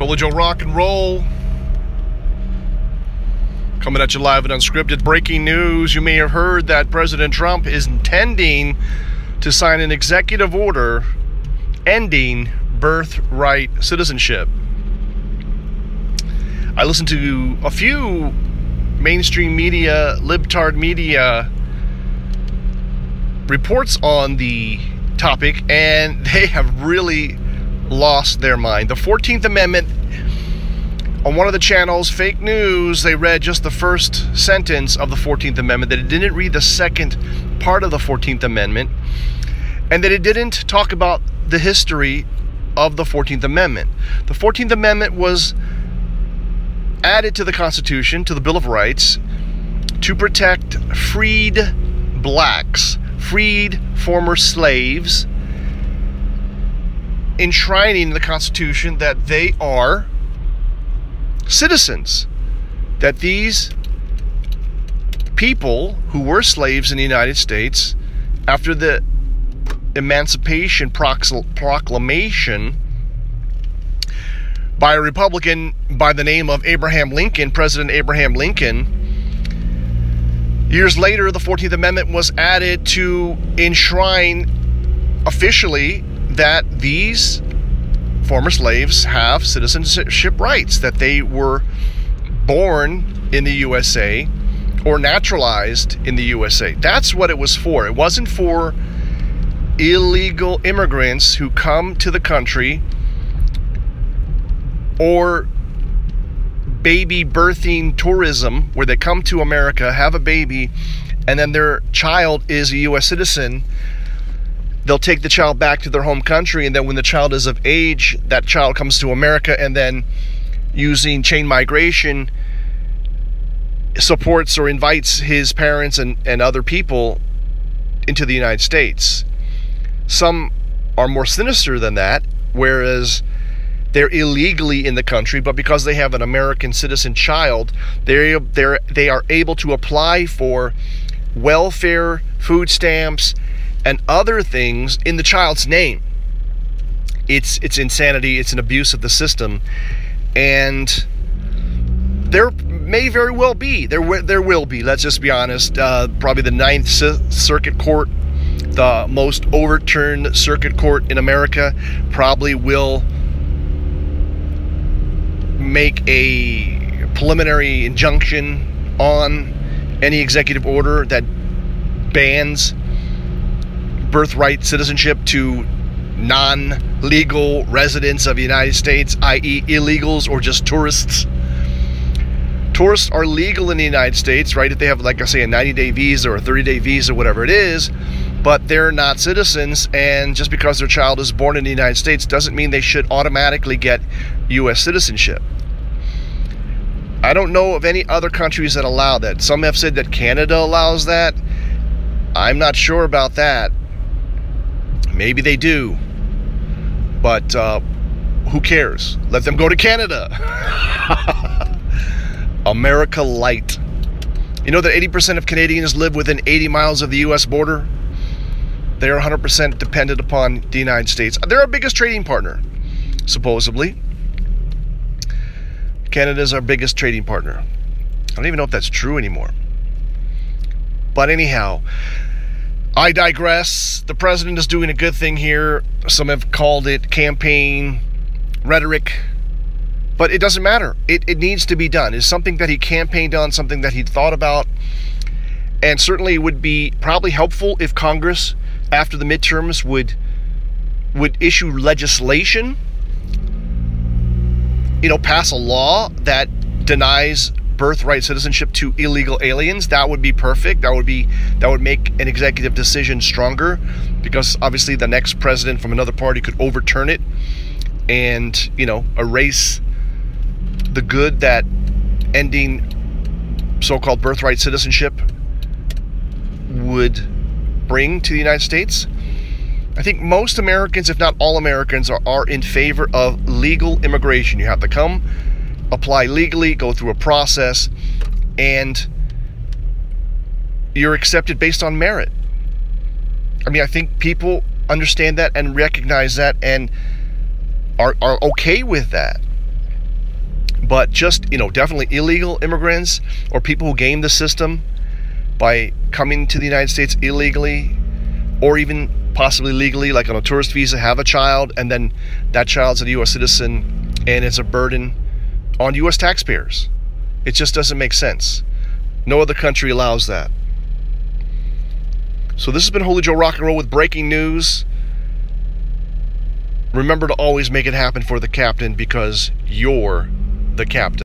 Holy Joe rock and roll. Coming at you live and unscripted. Breaking news. You may have heard that President Trump is intending to sign an executive order ending birthright citizenship. I listened to a few mainstream media, libtard media reports on the topic, and they have really lost their mind. The 14th Amendment, on one of the channels, fake news, they read just the first sentence of the 14th Amendment, that it didn't read the second part of the 14th Amendment, and that it didn't talk about the history of the 14th Amendment. The 14th Amendment was added to the Constitution, to the Bill of Rights, to protect freed blacks, freed former slaves, enshrining in the Constitution that they are citizens, that these people who were slaves in the United States after the Emancipation Proclamation by a Republican by the name of Abraham Lincoln, President Abraham Lincoln. Years later, the 14th Amendment was added to enshrine officially that these former slaves have citizenship rights, that they were born in the USA or naturalized in the USA. That's what it was for. It wasn't for illegal immigrants who come to the country, or baby birthing tourism, where they come to America, have a baby, and then their child is a U.S. citizen. They'll take the child back to their home country, and then when the child is of age, that child comes to America, and then using chain migration supports or invites his parents and other people into the United States. Some are more sinister than that, whereas they're illegally in the country, but because they have an American citizen child, they are able to apply for welfare, food stamps, and other things in the child's name. It's insanity. It's an abuse of the system, and there may very well be, there will be, let's just be honest, probably the Ninth Circuit Court, the most overturned circuit court in America, probably will make a preliminary injunction on any executive order that bans birthright citizenship to non-legal residents of the United States, i.e. illegals or just tourists. Tourists are legal in the United States, right, if they have, like I say, a 90-day visa or a 30-day visa, whatever it is, but they're not citizens, and just because their child is born in the United States doesn't mean they should automatically get U.S. citizenship. I don't know of any other countries that allow that. Some have said that Canada allows that. I'm not sure about that. Maybe they do. But who cares? Let them go to Canada. America light. You know that 80% of Canadians live within 80 miles of the U.S. border? They are 100% dependent upon the United States. They're our biggest trading partner, supposedly. Canada is our biggest trading partner. I don't even know if that's true anymore. But anyhow, I digress. The president is doing a good thing here. Some have called it campaign rhetoric, but it doesn't matter. It needs to be done. It's something that he campaigned on, something that he thought about, and certainly it would be probably helpful if Congress, after the midterms, would issue legislation, you know, pass a law that denies birthright citizenship to illegal aliens. That would be perfect. That would make an executive decision stronger, because obviously the next president from another party could overturn it and, you know, erase the good that ending so-called birthright citizenship would bring to the United States. I think most Americans, if not all Americans, are in favor of legal immigration. You have to come, apply legally, go through a process, and you're accepted based on merit. I mean, I think people understand that and recognize that and are okay with that. But just, definitely illegal immigrants or people who game the system by coming to the United States illegally, or even possibly legally, like on a tourist visa, have a child, and then that child's a U.S. citizen, and it's a burden on U.S. taxpayers. It just doesn't make sense. No other country allows that. So this has been Holy Joe Rock and Roll with breaking news. Remember to always make it happen for the captain, because you're the captain.